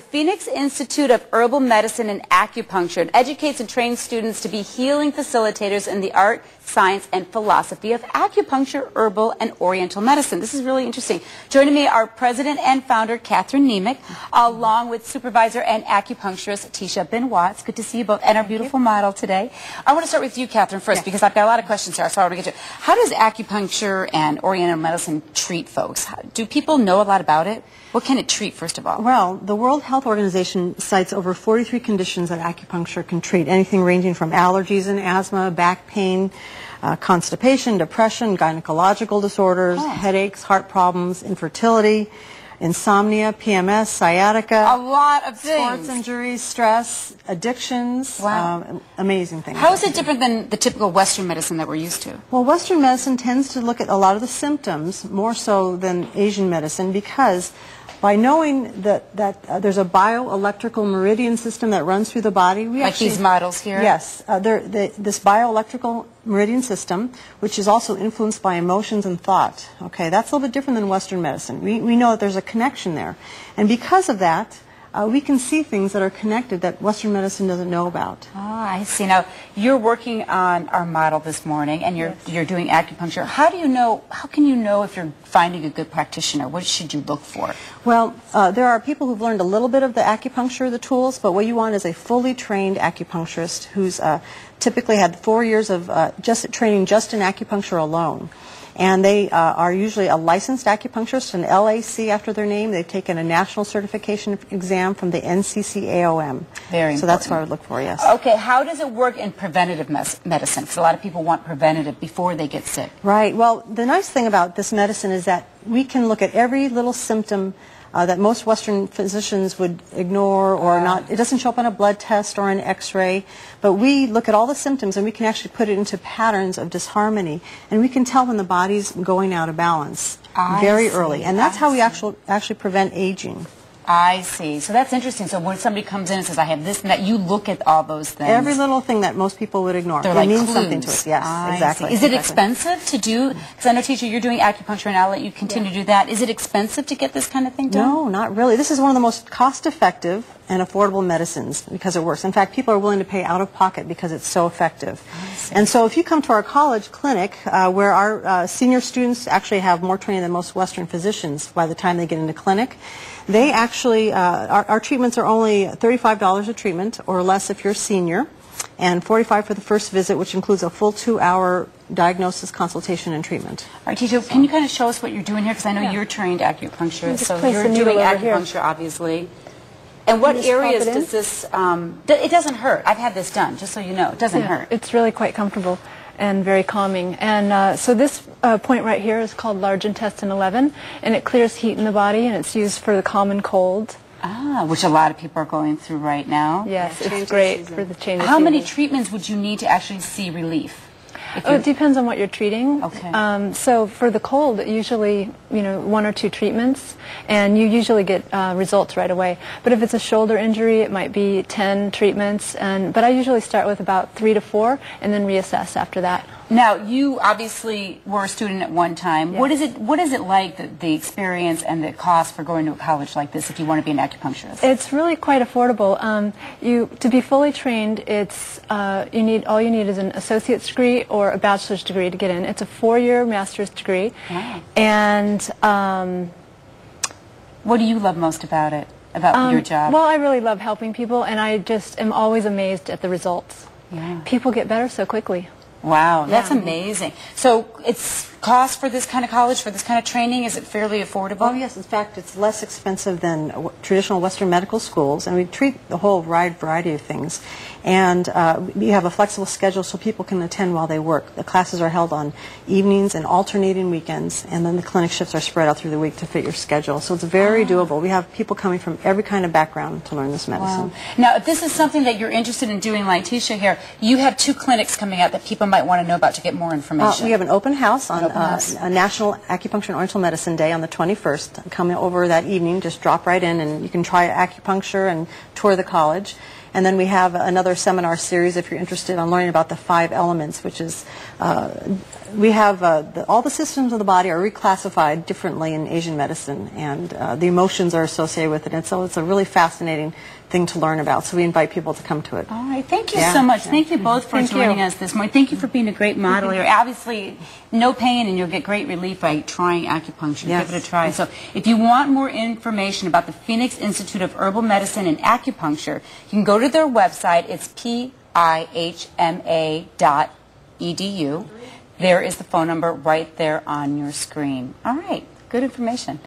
Phoenix Institute of Herbal Medicine and Acupuncture. It educates and trains students to be healing facilitators in the art, science, and philosophy of acupuncture, herbal, and oriental medicine. This is really interesting. Joining me are President and Founder Catherine Nemec, along with Supervisor and Acupuncturist Tisha Benoit. It's good to see you both, and our beautiful model today. I want to start with you, Catherine, first, because I've got a lot of questions here, so I want to get to it. How does acupuncture and oriental medicine treat folks? Do people know a lot about it? What can it treat, first of all? Well, the World Health Organization cites over 43 conditions that acupuncture can treat, anything ranging from allergies and asthma, back pain, constipation, depression, gynecological disorders, headaches, heart problems, infertility, insomnia, PMS, sciatica. A lot of things. Sports injuries, stress, addictions. Wow. Amazing things. How is it different than the typical Western medicine that we're used to? Well, Western medicine tends to look at a lot of the symptoms more so than Asian medicine, because by knowing that there's a bioelectrical meridian system that runs through the body, we like these models here? Yes. This bioelectrical meridian system, which is also influenced by emotions and thought. Okay, that's a little bit different than Western medicine. We know that there's a connection there. And because of that, we can see things that are connected that Western medicine doesn't know about. Oh, I see. Now, you're working on our model this morning, and you're doing acupuncture. How can you know if you're finding a good practitioner? What should you look for? Well, there are people who've learned a little bit of the acupuncture, the tools, but what you want is a fully trained acupuncturist who's typically had 4 years of training just in acupuncture alone. And they are usually a licensed acupuncturist, an LAC after their name. They've taken a national certification exam from the NCCAOM. Very important. So that's what I would look for, yes. Okay, how does it work in preventative medicine? Because a lot of people want preventative before they get sick. Right. Well, the nice thing about this medicine is that we can look at every little symptom that most Western physicians would ignore or not. It doesn't show up on a blood test or an x-ray, but we look at all the symptoms and we can actually put it into patterns of disharmony, and we can tell when the body's going out of balance very early. And that's how we actually prevent aging. I see. So that's interesting. So when somebody comes in and says, I have this and that, you look at all those things. Every little thing that most people would ignore. They're like means clues. Something to us. Yes, exactly. Is it expensive to do? Because I know, teacher, you're doing acupuncture, and I'll let you continue to do that. Is it expensive to get this kind of thing done? No, not really. This is one of the most cost-effective and affordable medicines because it works. In fact, people are willing to pay out of pocket because it's so effective. And so if you come to our college clinic, where our senior students actually have more training than most Western physicians by the time they get into clinic, they actually, our treatments are only $35 a treatment or less if you're a senior, and $45 for the first visit, which includes a full 2-hour diagnosis, consultation, and treatment. All right, teacher, can you kind of show us what you're doing here? Because I know you're trained acupuncturist, so you're doing acupuncture, obviously. And what areas does this, it doesn't hurt. I've had this done, just so you know. It doesn't hurt. It's really quite comfortable and very calming. And so this point right here is called large intestine 11, and it clears heat in the body, and it's used for the common cold. Ah, which a lot of people are going through right now. Yes, it's great for the change of How many treatments would you need to actually see relief? Oh, it depends on what you're treating. Okay. So for the cold, usually, 1 or 2 treatments, and you usually get results right away. But if it's a shoulder injury, it might be 10 treatments. But I usually start with about 3 to 4, and then reassess after that. Now, you obviously were a student at one time. Yes. What is it like, the experience and the cost for going to a college like this if you want to be an acupuncturist? It's really quite affordable. To be fully trained, it's all you need is an associate's degree or a bachelor's degree to get in. It's a 4-year master's degree. Wow. And what do you love most about it, about your job? Well, I really love helping people, and I just am always amazed at the results. Yeah. People get better so quickly. Wow, that's amazing. So it's cost for this kind of college, for this kind of training, is it fairly affordable? Oh yes, in fact it's less expensive than traditional Western medical schools, and we treat the whole wide variety of things. And we have a flexible schedule so people can attend while they work. The classes are held on evenings and alternating weekends, and then the clinic shifts are spread out through the week to fit your schedule. So it's very doable. We have people coming from every kind of background to learn this medicine. Wow. Now, if this is something that you're interested in doing, like Tisha here, you have 2 clinics coming out that people might want to know about to get more information. We have an open house on a National Acupuncture and Oriental Medicine Day on the 21st. Come over that evening, just drop right in, and you can try acupuncture and tour the college. And then we have another seminar series if you're interested on learning about the 5 elements, which is we have all the systems of the body are reclassified differently in Asian medicine, and the emotions are associated with it. And so it's a really fascinating thing to learn about. So we invite people to come to it. All right. Thank you so much. Thank you both for joining us this morning. Thank you for being a great model here. Obviously, no pain, and you'll get great relief by trying acupuncture. Give it a try. So if you want more information about the Phoenix Institute of Herbal Medicine and Acupuncture, you can go to their website. It's PIHMA.edu. There is the phone number right there on your screen. All right. Good information.